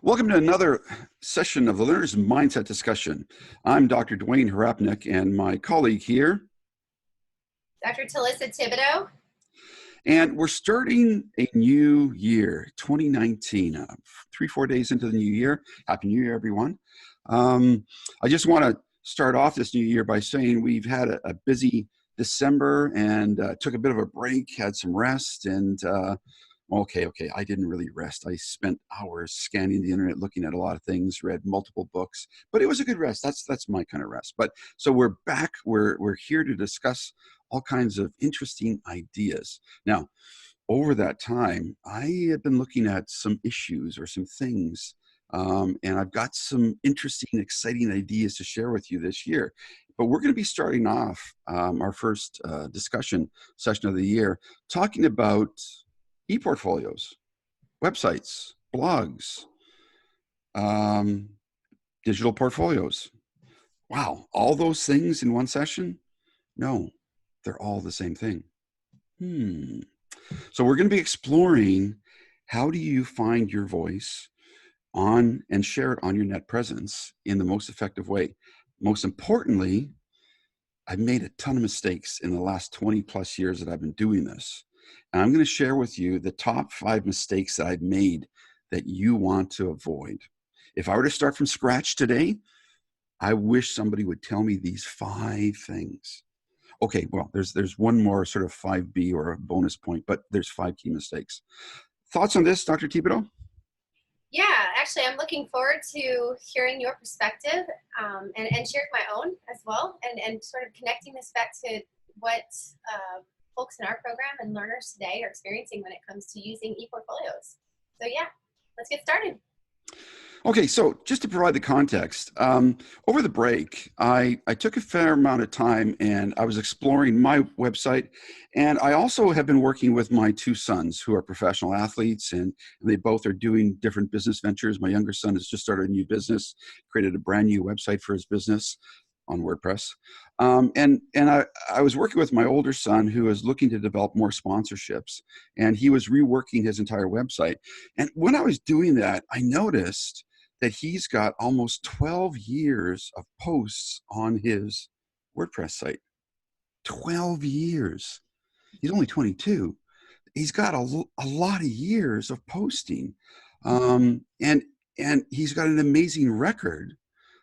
Welcome to another session of the Learner's Mindset Discussion. I'm Dr. Dwayne Harapnik, and my colleague here, Dr. Talissa Thibodeau. And we're starting a new year, 2019, 3-4 days into the new year. Happy New Year, everyone. I just want to start off this new year by saying we've had a busy December and took a bit of a break, had some rest, and Okay, I didn't really rest. I spent hours scanning the internet, looking at a lot of things, read multiple books, but it was a good rest. That's my kind of rest. But so we're back. We're here to discuss all kinds of interesting ideas. Now, over that time, I have been looking at some issues or some things, and I've got some interesting, exciting ideas to share with you this year. But we're going to be starting off our first discussion session of the year talking about ePortfolios, websites, blogs, digital portfolios. Wow, all those things in one session? No, they're all the same thing. So we're going to be exploring how do you find your voice on and share it on your net presence in the most effective way. Most importantly, I've made a ton of mistakes in the last 20 plus years that I've been doing this. And I'm going to share with you the top 5 mistakes that I've made that you want to avoid. If I were to start from scratch today, I wish somebody would tell me these 5 things. Okay, well, there's one more sort of 5B or a bonus point, but there's 5 key mistakes. Thoughts on this, Dr. Thibodeau? Yeah, actually, I'm looking forward to hearing your perspective and sharing my own as well, and sort of connecting this back to what folks in our program and learners today are experiencing when it comes to using ePortfolios. So yeah, let's get started. Okay, so just to provide the context, over the break, I took a fair amount of time and I was exploring my website, and I also have been working with my 2 sons who are professional athletes, and they both are doing different business ventures. My younger son has just started a new business, created a brand new website for his business on WordPress. And I was working with my older son who was looking to develop more sponsorships, and he was reworking his entire website. And when I was doing that, I noticed that he's got almost 12 years of posts on his WordPress site. 12 years. He's only 22. He's got a lot of years of posting. And he's got an amazing record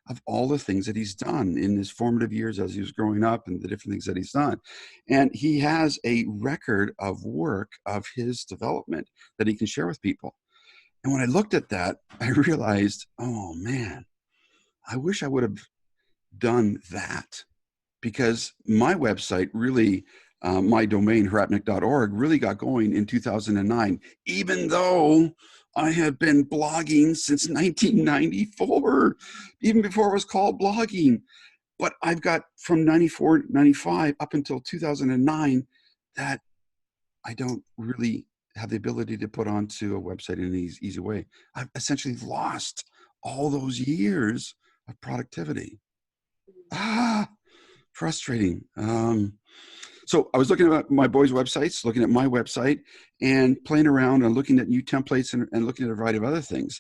of all the things that he's done in his formative years as he was growing up and the different things that he's done. And he has a record of work of his development that he can share with people. And when I looked at that, I realized, oh man, I wish I would have done that, because my website really, my domain, harapnik.org, really got going in 2009, even though I had been blogging since 1994, even before it was called blogging. But I've got from 94, 95 up until 2009 that I don't really have the ability to put onto a website in an easy way. I've essentially lost all those years of productivity. Frustrating. So I was looking at my boys' websites, looking at my website, and playing around and looking at new templates and looking at a variety of other things.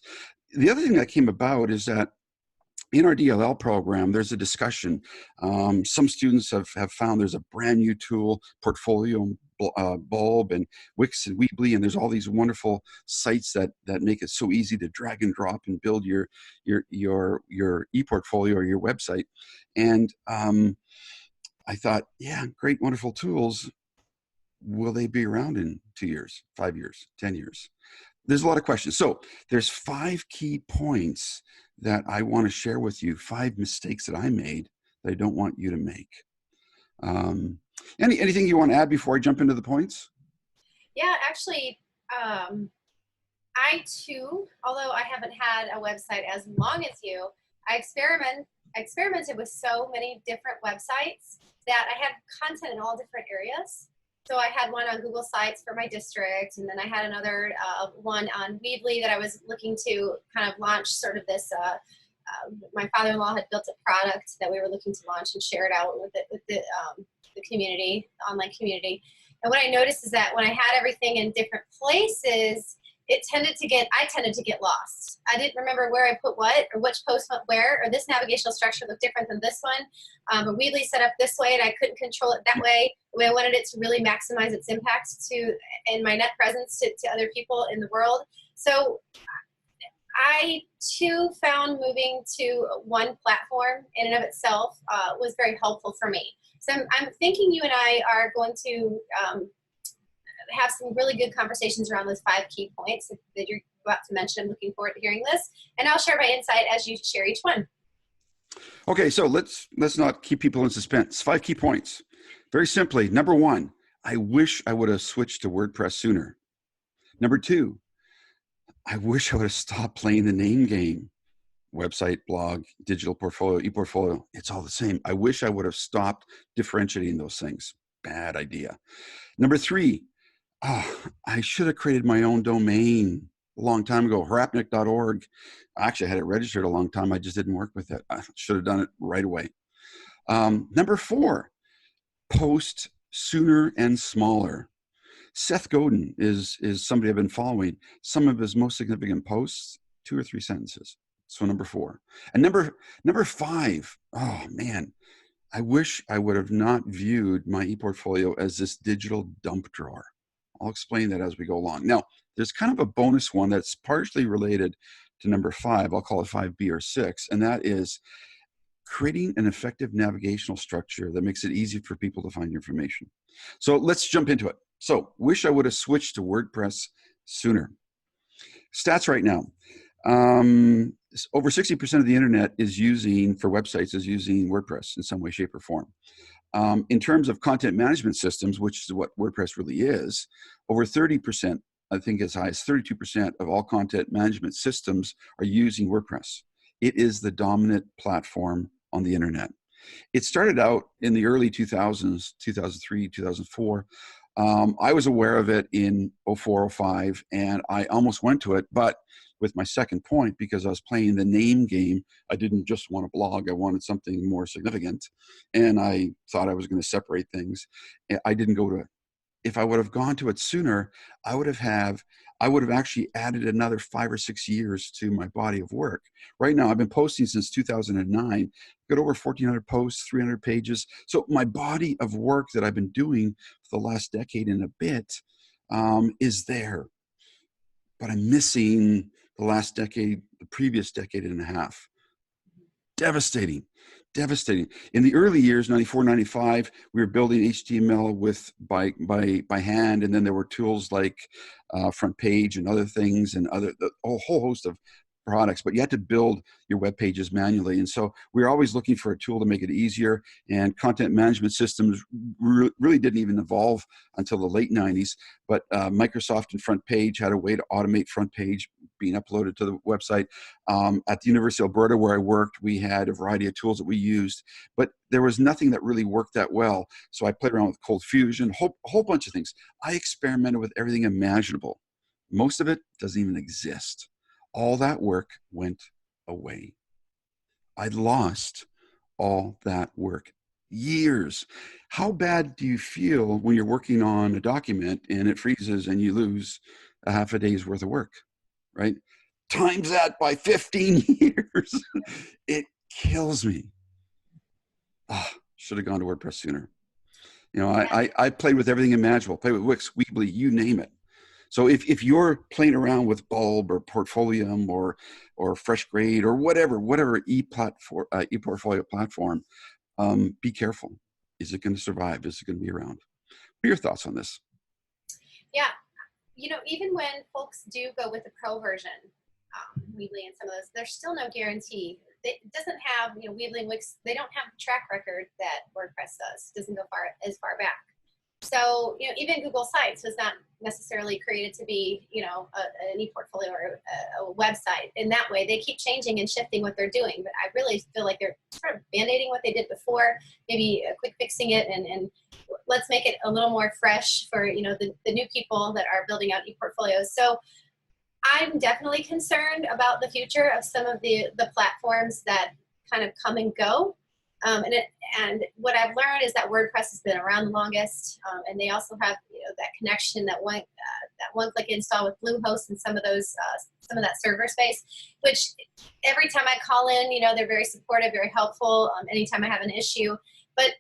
The other thing that came about is that in our DLL program, there's a discussion. Some students have found there's a brand new tool, Portfolio Bulb and Wix and Weebly, and there's all these wonderful sites that make it so easy to drag and drop and build your ePortfolio or your website. And I thought, yeah, great, wonderful tools. Will they be around in 2 years, 5 years, 10 years? There's a lot of questions. So there's 5 key points that I want to share with you, 5 mistakes that I made that I don't want you to make. Anything you want to add before I jump into the points? Yeah, actually, I too, although I haven't had a website as long as you, I experimented with so many different websites that I had content in all different areas. So I had one on Google Sites for my district, and then I had another one on Weebly that I was looking to kind of launch sort of this, my father-in-law had built a product that we were looking to launch and share it out with the community, the online community. And what I noticed is that when I had everything in different places, I tended to get lost. I didn't remember where I put what, or which post went where, or this navigational structure looked different than this one. But Weebly set up this way and I couldn't control it that way. The way I wanted it to really maximize its impact and my net presence to other people in the world. So I too found moving to one platform in and of itself was very helpful for me. So I'm thinking you and I are going to have some really good conversations around those 5 key points that you're about to mention. I'm looking forward to hearing this, and I'll share my insight as you share each one. Okay, so let's not keep people in suspense. 5 key points. Very simply, number 1, I wish I would have switched to WordPress sooner. Number 2, I wish I would have stopped playing the name game. Website, blog, digital portfolio, ePortfolio, it's all the same. I wish I would have stopped differentiating those things. Bad idea. Number 3, I should have created my own domain a long time ago, harapnik.org. Actually, I had it registered a long time. I just didn't work with it. I should have done it right away. Number 4, post sooner and smaller. Seth Godin is somebody I've been following. Some of his most significant posts, 2 or 3 sentences. So number 4. And number 5, oh man, I wish I would have not viewed my ePortfolio as this digital dump drawer. I'll explain that as we go along. Now, there's kind of a bonus one that's partially related to number 5. I'll call it 5B or 6, and that is creating an effective navigational structure that makes it easy for people to find information. So let's jump into it. So, wish I would have switched to WordPress sooner. Stats right now. Over 60% of the internet is using WordPress in some way, shape, or form. In terms of content management systems, which is what WordPress really is, over 30%, I think as high as 32% of all content management systems are using WordPress. It is the dominant platform on the internet. It started out in the early 2000s, 2003, 2004. I was aware of it in 04, 05, and I almost went to it, but with my second point, because I was playing the name game, I didn't just want a blog, I wanted something more significant, and I thought I was going to separate things. I didn't go to it. If I would have gone to it sooner, I would have actually added another 5 or 6 years to my body of work. Right now, I've been posting since 2009, got over 1,400 posts, 300 pages. So my body of work that I've been doing for the last decade and a bit is there. But I'm missing the last decade, the previous decade and a half. Devastating. In the early years, 94, 95, we were building HTML by hand, and then there were tools like Front Page and other things, and a whole host of products, but you had to build your web pages manually. And so we were always looking for a tool to make it easier, and content management systems really didn't even evolve until the late 90s. But Microsoft and Front Page had a way to automate Front Page being uploaded to the website. At the University of Alberta, where I worked, we had a variety of tools that we used, but there was nothing that really worked that well. So I played around with Cold Fusion, a whole bunch of things. I experimented with everything imaginable. Most of it doesn't even exist. All that work went away. I lost all that work. Years. How bad do you feel when you're working on a document and it freezes and you lose a half a day's worth of work, right? Times that by 15 years. It kills me. Should have gone to WordPress sooner. You know, I played with everything imaginable. Played with Wix, Weebly, you name it. So if you're playing around with Bulb or Portfolium or FreshGrade or whatever ePortfolio platform, be careful. Is it going to survive? Is it going to be around? What are your thoughts on this? Yeah, you know, even when folks do go with the pro version, Weebly and some of those, there's still no guarantee. It doesn't have, you know, Weebly and Wix, they don't have the track record that WordPress does. It doesn't go as far back. So, you know, even Google Sites was not necessarily created to be, you know, an ePortfolio or a website. In that way, they keep changing and shifting what they're doing. But I really feel like they're sort of band-aiding what they did before, maybe quick fixing it, and let's make it a little more fresh for, you know, the new people that are building out ePortfolios. So I'm definitely concerned about the future of some of the platforms that kind of come and go. And what I've learned is that WordPress has been around the longest, and they also have that connection, that one-click install with Bluehost and some of that server space. Which every time I call in, they're very supportive, very helpful. Anytime I have an issue, but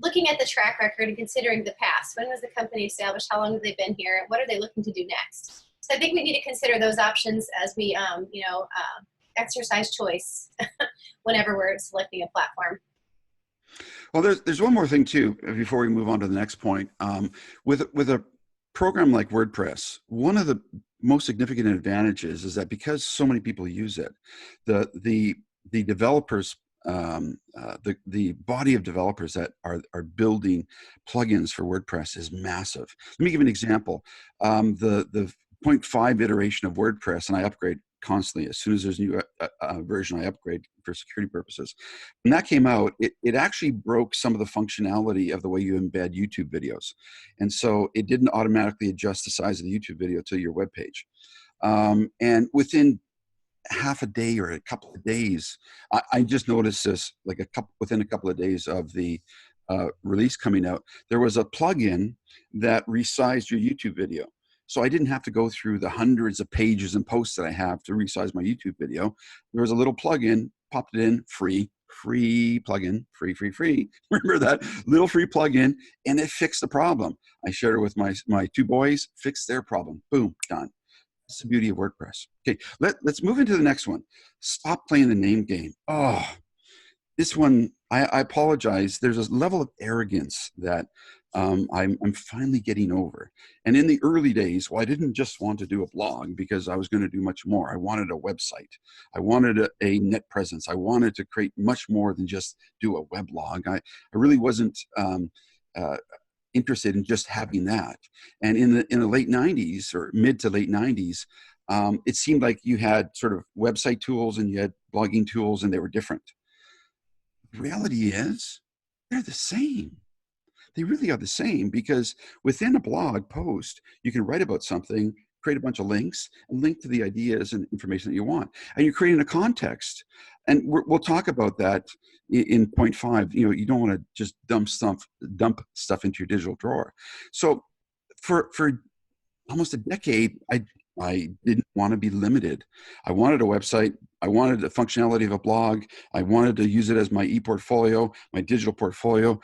looking at the track record and considering the past, when was the company established? How long have they been here? What are they looking to do next? So I think we need to consider those options as we, exercise choice whenever we're selecting a platform. Well, there's one more thing too before we move on to the next point. With a program like WordPress, one of the most significant advantages is that because so many people use it, the developers, the body of developers that are building plugins for WordPress is massive. Let me give you an example. The 0.5 iteration of WordPress, and I upgrade constantly. As soon as there's a new version, I upgrade for security purposes. When that came out, it actually broke some of the functionality of the way you embed YouTube videos. And so it didn't automatically adjust the size of the YouTube video to your web page. And within half a day or a couple of days, I just noticed this, like within a couple of days of the release coming out, there was a plugin that resized your YouTube video. So I didn't have to go through the hundreds of pages and posts that I have to resize my YouTube video. There was a little plugin, popped it in, free plugin, free. Remember that little free plugin, and it fixed the problem. I shared it with my two boys, fixed their problem. Boom, done. That's the beauty of WordPress. Okay, let's move into the next one. Stop playing the name game. Oh, this one, I apologize. There's a level of arrogance that I'm finally getting over. And in the early days, well, I didn't just want to do a blog because I was going to do much more. I wanted a website. I wanted a net presence. I wanted to create much more than just do a weblog. I really wasn't interested in just having that. And in the late 90s or mid to late 90s, it seemed like you had sort of website tools and you had blogging tools, and they were different. The reality is they're the same. They really are the same, because within a blog post, you can write about something, create a bunch of links, and link to the ideas and information that you want. And you're creating a context. And we'll talk about that in point 5. You don't want to just dump stuff into your digital drawer. So for almost a decade, I didn't want to be limited. I wanted a website. I wanted the functionality of a blog. I wanted to use it as my ePortfolio, my digital portfolio.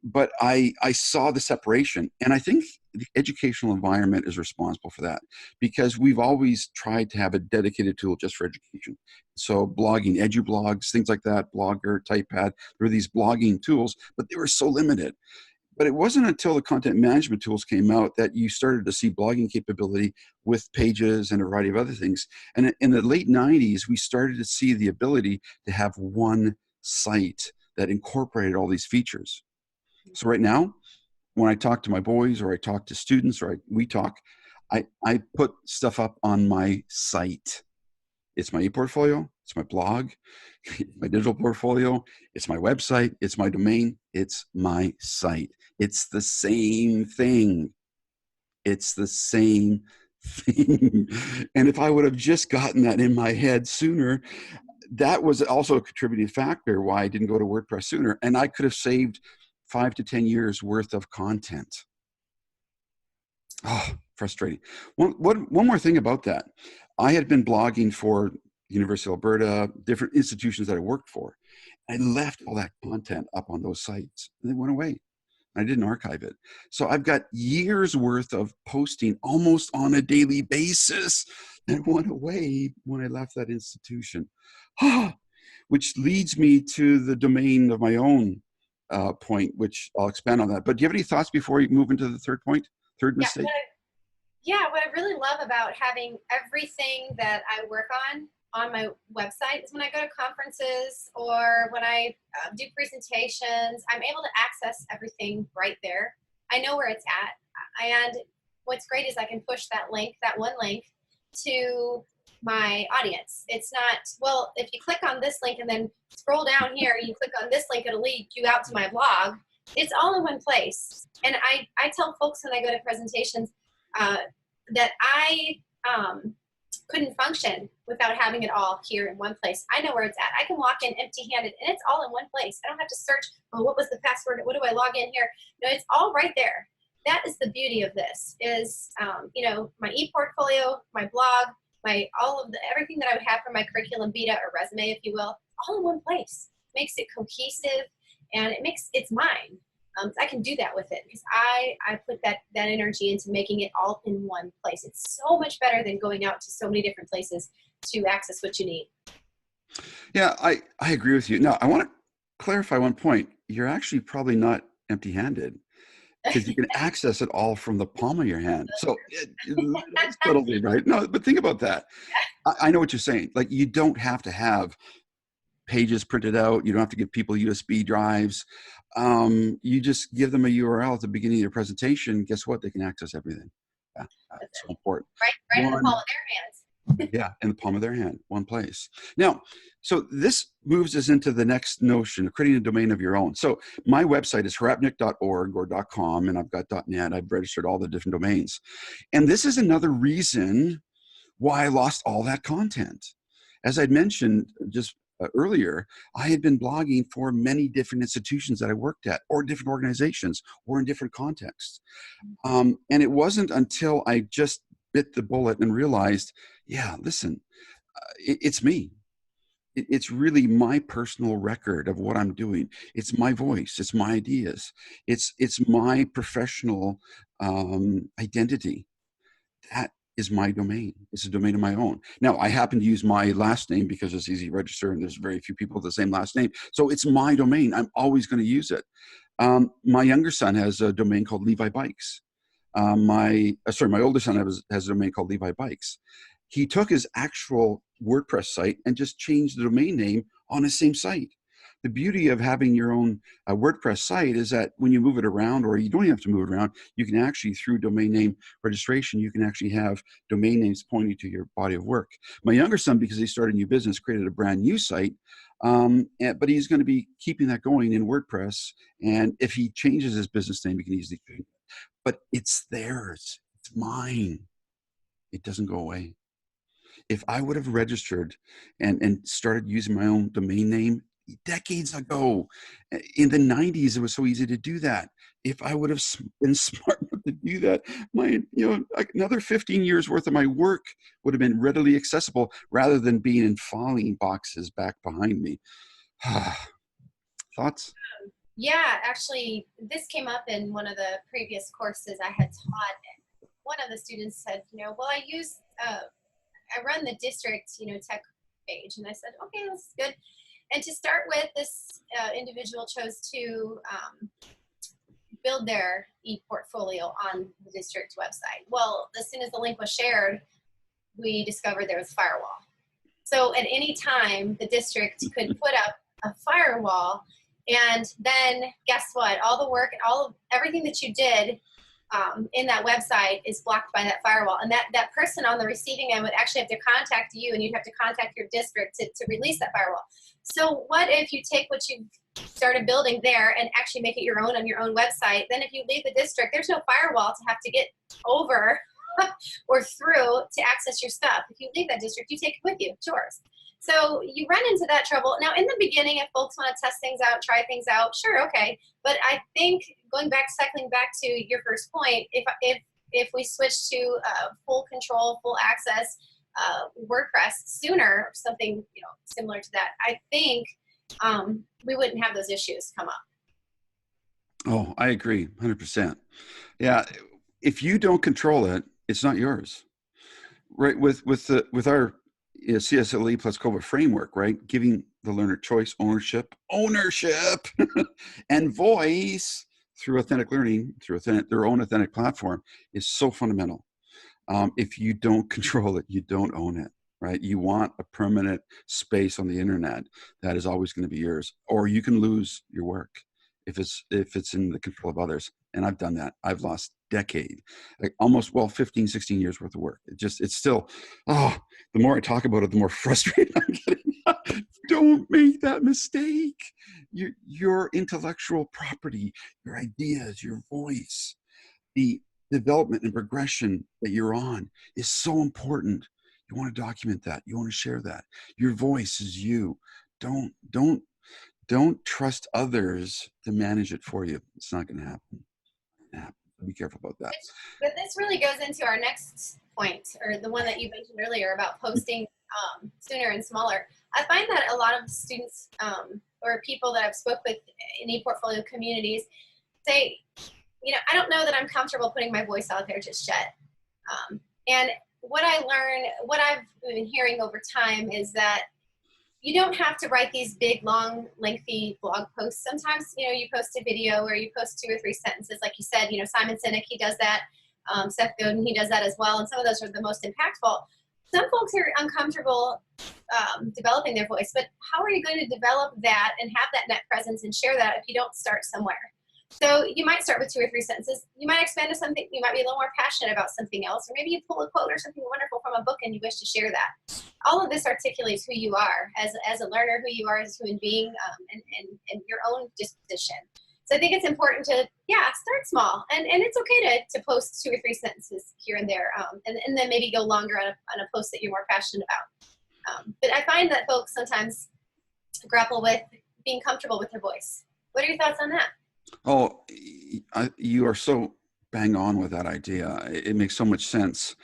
But I saw the separation, and I think the educational environment is responsible for that, because we've always tried to have a dedicated tool just for education. So blogging, EduBlogs, things like that, Blogger, Typepad, there were these blogging tools, but they were so limited. But it wasn't until the content management tools came out that you started to see blogging capability with pages and a variety of other things. And in the late 90s, we started to see the ability to have one site that incorporated all these features. So right now, when I talk to my boys, or I talk to students, or we talk, I put stuff up on my site. It's my ePortfolio, it's my blog, my digital portfolio, it's my website, it's my domain, it's my site. It's the same thing. It's the same thing. And if I would have just gotten that in my head sooner, that was also a contributing factor why I didn't go to WordPress sooner. And I could have saved 5 to 10 years worth of content. Oh, frustrating. One more thing about that. I had been blogging for University of Alberta, different institutions that I worked for. I left all that content up on those sites, and they went away. I didn't archive it. So I've got years worth of posting almost on a daily basis that went away when I left that institution. Which leads me to the domain of my own point, which I'll expand on that. But do you have any thoughts before you move into the third point, third mistake? What I really love about having everything that I work on my website is when I go to conferences or when I do presentations, I'm able to access everything right there. I know where it's at. And what's great is I can push that one link to my audience. It's not, well, if you click on this link and then scroll down here, you click on this link, it'll lead you out to my blog. It's all in one place. And I tell folks when I go to presentations that couldn't function without having it all here in one place. I know where it's at. I can walk in empty-handed and it's all in one place. I don't have to search, oh, what was the password? What do I log in here? No, it's all right there. That is the beauty of this is, you know, my ePortfolio, my blog, everything that I would have for my curriculum vitae or resume, if you will, all in one place. Makes it cohesive and it's mine. I can do that with it because I put that energy into making it all in one place. It's so much better than going out to so many different places to access what you need. Yeah, I agree with you. Now, I want to clarify one point. You're actually probably not empty-handed because you can access it all from the palm of your hand. So that's totally right. No, but think about that. I know what you're saying. Like, you don't have to have pages printed out. You don't have to give people USB drives. You just give them a URL at the beginning of your presentation. Guess what? They can access everything. Yeah, that's so important. Right in the palm of their hands. Yeah, in the palm of their hand, one place. Now, so this moves us into the next notion of creating a domain of your own. So my website is hrapnick.org or .com, and I've got .net. I've registered all the different domains. And this is another reason why I lost all that content. As I'd mentioned just earlier, I had been blogging for many different institutions that I worked at, or different organizations, or in different contexts. And it wasn't until I just bit the bullet and realized, yeah, listen, it's me. It's really my personal record of what I'm doing. It's my voice. It's my ideas. It's my professional identity. That is my domain. It's a domain of my own. Now, I happen to use my last name because it's easy to register and there's very few people with the same last name. So it's my domain. I'm always going to use it. My younger son has a domain called Levi Bikes. My older son has a domain called Levi Bikes. He took his actual WordPress site and just changed the domain name on his same site. The beauty of having your own WordPress site is that when you move it around, or you don't even have to move it around, you can actually, through domain name registration, you can actually have domain names pointing to your body of work. My younger son, because he started a new business, created a brand new site, but he's going to be keeping that going in WordPress. And if he changes his business name, he can easily change it. But it's theirs. It's mine. It doesn't go away. If I would have registered and started using my own domain name decades ago, in the 90s, it was so easy to do that. If I would have been smart enough to do that, another 15 years worth of my work would have been readily accessible rather than being in filing boxes back behind me. Thoughts? Yeah, actually, this came up in one of the previous courses I had taught. One of the students said, well, I run the district, tech page. And I said, okay, that's good. And to start with, this individual chose to build their ePortfolio on the district website. Well, as soon as the link was shared, we discovered there was a firewall. So at any time, the district could put up a firewall, and then guess what? All the work, everything that you did in that website is blocked by that firewall. And that person on the receiving end would actually have to contact you, and you'd have to contact your district to release that firewall. So what if you take what you've started building there and actually make it your own on your own website? Then if you leave the district, there's no firewall to have to get over or through to access your stuff. If you leave that district, you take it with you. It's yours. So you run into that trouble. Now, in the beginning, if folks want to test things out, try things out, sure, okay. But I think cycling back to your first point, if we switch to full control, full access WordPress sooner, something similar to that, I think we wouldn't have those issues come up. Oh, I agree, 100%. Yeah, if you don't control it, it's not yours. Right? With our CSLE+COVA framework, right? Giving the learner choice, ownership, and voice through authentic learning, through their own authentic platform is so fundamental. If you don't control it, you don't own it, right? You want a permanent space on the internet that is always going to be yours, or you can lose your work if it's in the control of others. And I've done that. I've lost decade, like almost 15, 16 years worth of work. It's still, the more I talk about it, the more frustrated I'm getting. Don't make that mistake. Your intellectual property, your ideas, your voice, the development and progression that you're on is so important. You want to document that. You want to share that. Your voice is you. Don't trust others to manage it for you. It's not going to happen. Be careful about that. But this really goes into our next point, or the one that you mentioned earlier about posting sooner and smaller. I find that a lot of students or people that I've spoke with in ePortfolio communities say, you know, I don't know that I'm comfortable putting my voice out there just yet. And what I learned, what I've been hearing over time is that you don't have to write these big, long, lengthy blog posts. Sometimes, you know, you post a video or you post 2 or 3 sentences, like you said, you know, Simon Sinek, he does that. Seth Godin, he does that as well. And some of those are the most impactful. Some folks are uncomfortable developing their voice, but how are you going to develop that and have that net presence and share that if you don't start somewhere? So you might start with 2 or 3 sentences. You might expand to something. You might be a little more passionate about something else, or maybe you pull a quote or something wonderful from a book and you wish to share that. All of this articulates who you are as a learner, who you are as a human being, and your own disposition. So I think it's important to, start small, and it's okay to post 2 or 3 sentences here and there, and then maybe go longer on a post that you're more passionate about. But I find that folks sometimes grapple with being comfortable with their voice. What are your thoughts on that? Oh, you are so bang on with that idea. It makes so much sense.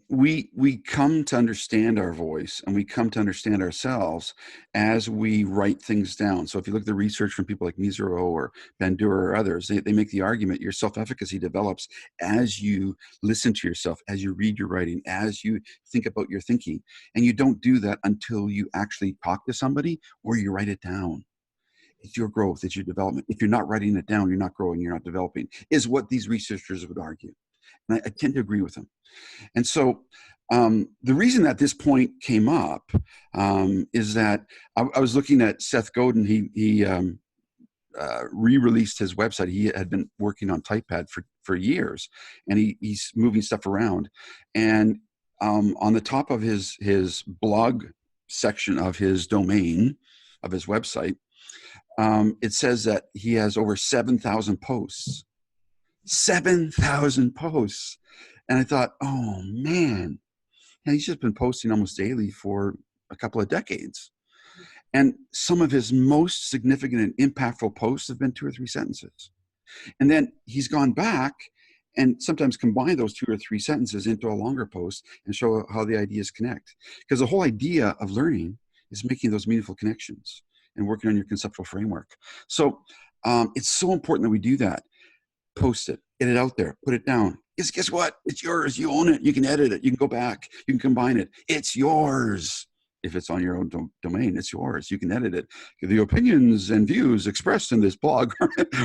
We come to understand our voice, and we come to understand ourselves as we write things down. So if you look at the research from people like Mizero or Bandura or others, they make the argument your self-efficacy develops as you listen to yourself, as you read your writing, as you think about your thinking. And you don't do that until you actually talk to somebody or you write it down. It's your growth, it's your development. If you're not writing it down, you're not growing, you're not developing, is what these researchers would argue. And I tend to agree with them. And so the reason that this point came up is that I was looking at Seth Godin. He re-released his website. He had been working on TypePad for years, and he's moving stuff around. And on the top of his blog section of his domain, of his website, it says that he has over 7,000 posts. 7,000 posts. And I thought, oh man, and he's just been posting almost daily for a couple of decades. And some of his most significant and impactful posts have been 2 or 3 sentences. And then he's gone back and sometimes combine those 2 or 3 sentences into a longer post and show how the ideas connect. Because the whole idea of learning is making those meaningful connections and working on your conceptual framework. So it's so important that we do that. Post it, get it out there, put it down. Guess what? It's yours. You own it. You can edit it. You can go back. You can combine it. It's yours. If it's on your own domain, it's yours. You can edit it. The opinions and views expressed in this blog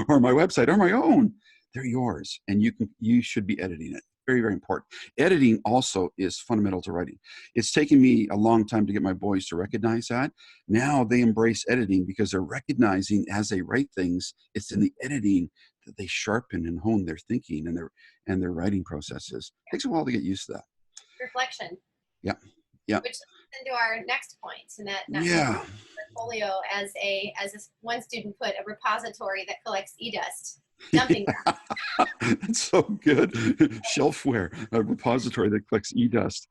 or my website are my own. They're yours, and you should be editing it. Very, very important. Editing also is fundamental to writing. It's taken me a long time to get my boys to recognize that. Now they embrace editing because they're recognizing as they write things, it's in the editing that they sharpen and hone their thinking and their writing processes. It takes a while to get used to that. Reflection. Yeah. Yeah. Which leads into our next point, and that portfolio as one student put, a repository that collects e-dust. Dumping That's so good. Shelfware, a repository that collects e-dust.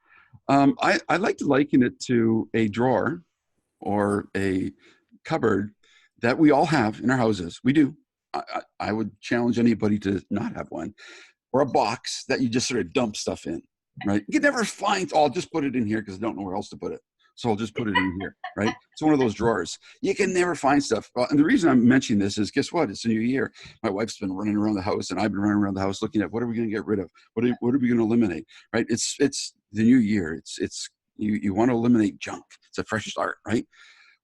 I like to liken it to a drawer or a cupboard that we all have in our houses. We do. I would challenge anybody to not have one. Or a box that you just sort of dump stuff in, right? You can never find, I'll just put it in here because I don't know where else to put it. So I'll just put it in here, right? It's one of those drawers. You can never find stuff. And the reason I'm mentioning this is, guess what? It's a new year. My wife's been running around the house, and I've been running around the house looking at what are we going to get rid of? What are we going to eliminate, right? It's the new year. You want to eliminate junk. It's a fresh start, right?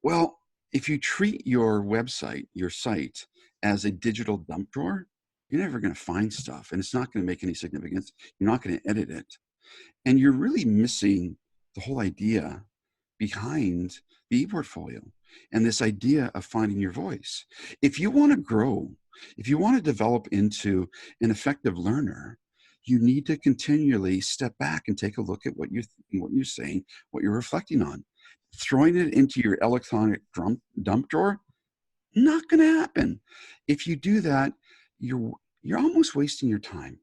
Well, if you treat your website, your site, as a digital dump drawer, you're never going to find stuff, and it's not going to make any significance. You're not going to edit it. And you're really missing the whole idea behind the ePortfolio and this idea of finding your voice. If you want to grow, if you want to develop into an effective learner, you need to continually step back and take a look at what you're thinking, what you're saying, what you're reflecting on. Throwing it into your electronic dump drawer, not going to happen. If you do that, you're almost wasting your time.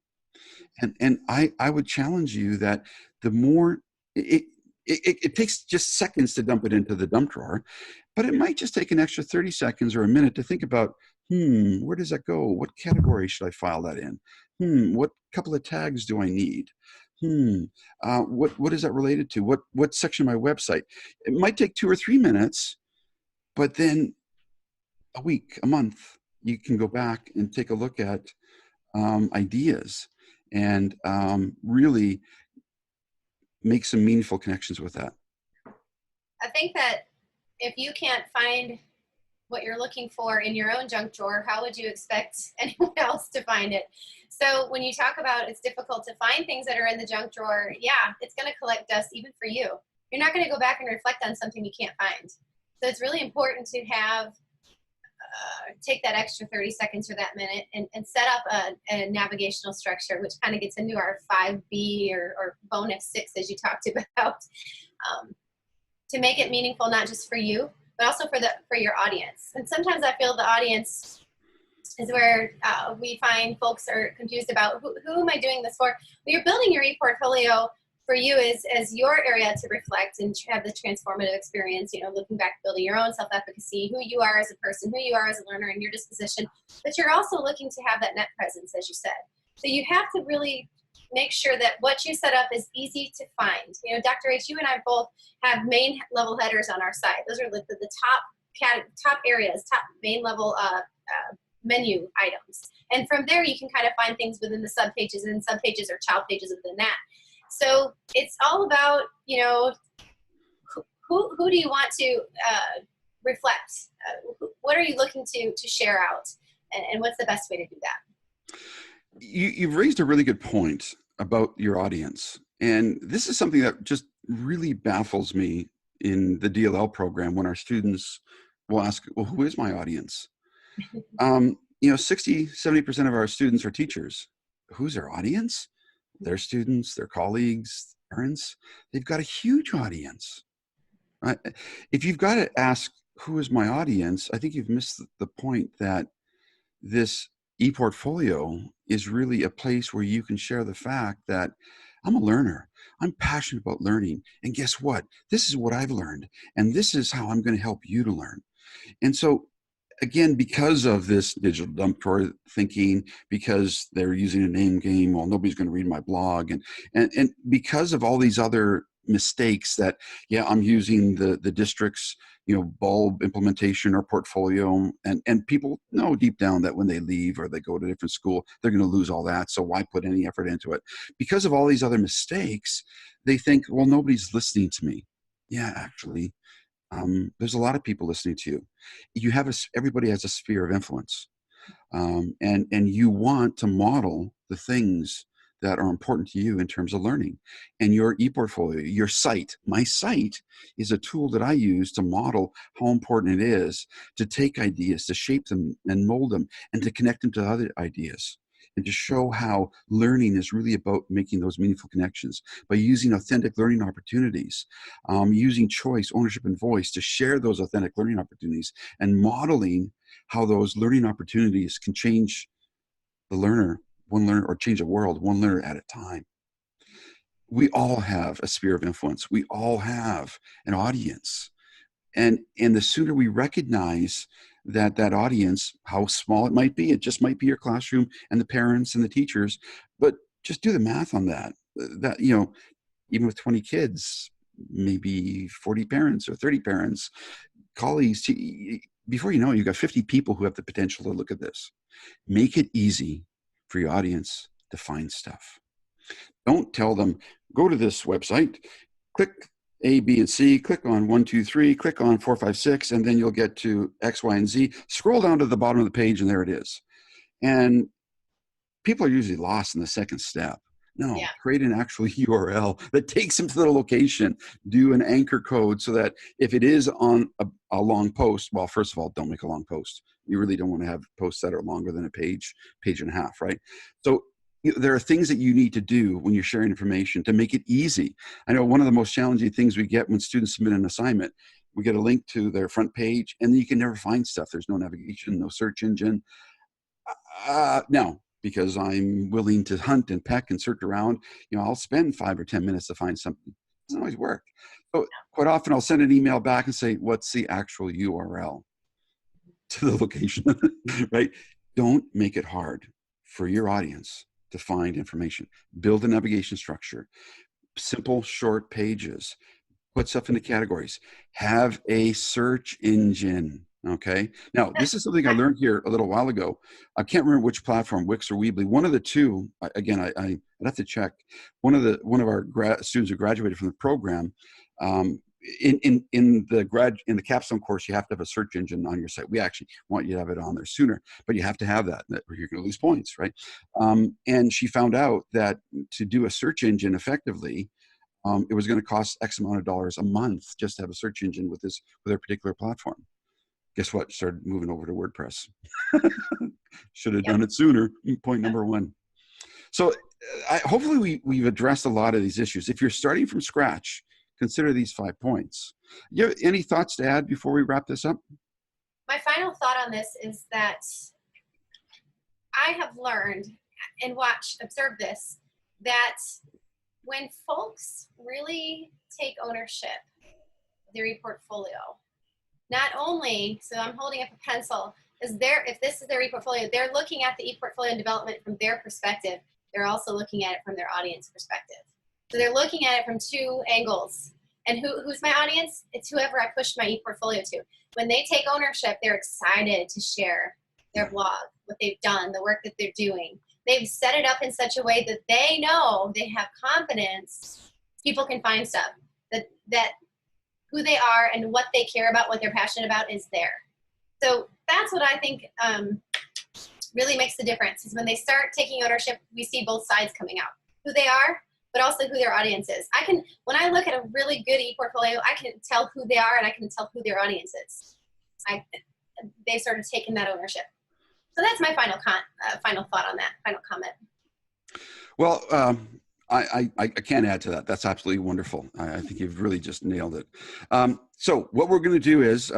And I would challenge you that the more It, it takes just seconds to dump it into the dump drawer, but it might just take an extra 30 seconds or a minute to think about, where does that go? What category should I file that in? What couple of tags do I need? What is that related to? What section of my website? It might take 2 or 3 minutes, but then a week, a month, you can go back and take a look at ideas and really make some meaningful connections with that. I think that if you can't find what you're looking for in your own junk drawer, how would you expect anyone else to find it? So when you talk about it's difficult to find things that are in the junk drawer, yeah, it's going to collect dust even for you. You're not going to go back and reflect on something you can't find. So it's really important to have take that extra 30 seconds or that minute and set up a navigational structure, which kind of gets into our 5B or bonus 6, as you talked about, to make it meaningful, not just for you, but also for your audience. And sometimes I feel the audience is where we find folks are confused about who am I doing this for? When you're building your ePortfolio, for you as your area to reflect and have the transformative experience, looking back, building your own self-efficacy, who you are as a person, who you are as a learner, and your disposition. But you're also looking to have that net presence, as you said. So you have to really make sure that what you set up is easy to find. Dr. H, you and I both have main level headers on our site. Those are the top areas, top main level menu items. And from there, you can kind of find things within the subpages, and subpages or child pages within that. So it's all about, who do you want to reflect? What are you looking to share out? And what's the best way to do that? You've raised a really good point about your audience. And this is something that just really baffles me in the DLL program when our students will ask, well, who is my audience? 60, 70% of our students are teachers. Who's their audience? Their students, their colleagues, parents. They've got a huge audience. Right? If you've got to ask, who is my audience? I think you've missed the point that this ePortfolio is really a place where you can share the fact that I'm a learner. I'm passionate about learning. And guess what? This is what I've learned. And this is how I'm going to help you to learn. And so, again, because of this digital dump drawer thinking, because they're using a name game, well, nobody's going to read my blog. And because of all these other mistakes that, yeah, I'm using the district's, bulb implementation or portfolio, and people know deep down that when they leave or they go to a different school, they're going to lose all that. So why put any effort into it? Because of all these other mistakes, they think, well, nobody's listening to me. Yeah, actually, there's a lot of people listening to you. Everybody has a sphere of influence, and you want to model the things that are important to you in terms of learning. And your ePortfolio, your site, my site is a tool that I use to model how important it is to take ideas, to shape them and mold them, and to connect them to other ideas, and to show how learning is really about making those meaningful connections by using authentic learning opportunities, using choice, ownership, and voice to share those authentic learning opportunities, and modeling how those learning opportunities can change the learner, one learner, or change the world one learner at a time. We all have a sphere of influence. We all have an audience. And the sooner we recognize that audience, how small it might be, it just might be your classroom and the parents and the teachers, but just do the math on that. Even with 20 kids, maybe 40 parents or 30 parents, colleagues, before you know it, you've got 50 people who have the potential to look at this. Make it easy for your audience to find stuff. Don't tell them, go to this website, click A, B, and C, click on 1, 2, 3, click on 4, 5, 6, and then you'll get to X, Y, and Z. Scroll down to the bottom of the page, and there it is. And people are usually lost in the second step. No, yeah. Create an actual URL that takes them to the location. Do an anchor code so that if it is on a long post, well, first of all, don't make a long post. You really don't want to have posts that are longer than a page and a half, right? So there are things that you need to do when you're sharing information to make it easy. I know one of the most challenging things we get when students submit an assignment, we get a link to their front page, and then you can never find stuff. There's no navigation, no search engine. No. Because I'm willing to hunt and peck and search around, I'll spend 5 or 10 minutes to find something. doesn't always work. So quite often I'll send an email back and say, what's the actual URL to the location, right? Don't make it hard for your audience to find information. Build a navigation structure, simple, short pages, put stuff into categories, have a search engine. Okay. Now, this is something I learned here a little while ago. I can't remember which platform, Wix or Weebly. One of the two. Again, I'd have to check. One of our students who graduated from the program, in the capstone course, you have to have a search engine on your site. We actually want you to have it on there sooner, but you have to have that, or you're going to lose points, right? And she found out that to do a search engine effectively, it was going to cost X amount of dollars a month just to have a search engine with their particular platform. Guess what? Started moving over to WordPress. Should have done it sooner. Point number one. So hopefully we've addressed a lot of these issues. If you're starting from scratch, consider these 5 points. You have any thoughts to add before we wrap this up? My final thought on this is that I have learned and observed this, that when folks really take ownership of their ePortfolio, not only, so I'm holding up a pencil, if this is their ePortfolio, they're looking at the ePortfolio development from their perspective. They're also looking at it from their audience perspective. So they're looking at it from 2 angles. And who's my audience? It's whoever I pushed my ePortfolio to. When they take ownership, they're excited to share their blog, what they've done, the work that they're doing. They've set it up in such a way that they know, they have confidence people can find stuff, that who they are and what they care about, what they're passionate about is there. So that's what I think really makes the difference, is when they start taking ownership, we see both sides coming out. Who they are, but also who their audience is. When I look at a really good ePortfolio, I can tell who they are and I can tell who their audience is. They started taking that ownership. So that's my final thought on that, final comment. Well, I can't add to that. That's absolutely wonderful. I think you've really just nailed it. So what we're going to do is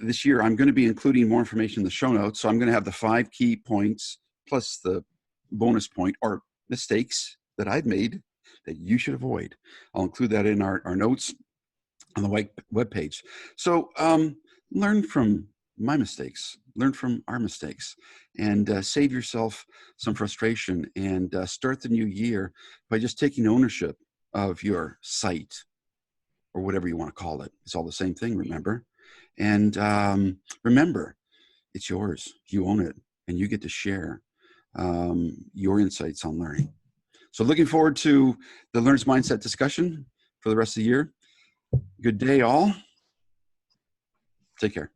this year, I'm going to be including more information in the show notes. So I'm going to have the 5 key points plus the bonus point or mistakes that I've made that you should avoid. I'll include that in our notes on the web page. So learn from my mistakes, learn from our mistakes, and save yourself some frustration, and start the new year by just taking ownership of your site, or whatever you want to call it. It's all the same thing, remember? And remember, it's yours. You own it, and you get to share your insights on learning. So looking forward to the Learner's Mindset discussion for the rest of the year. Good day, all. Take care.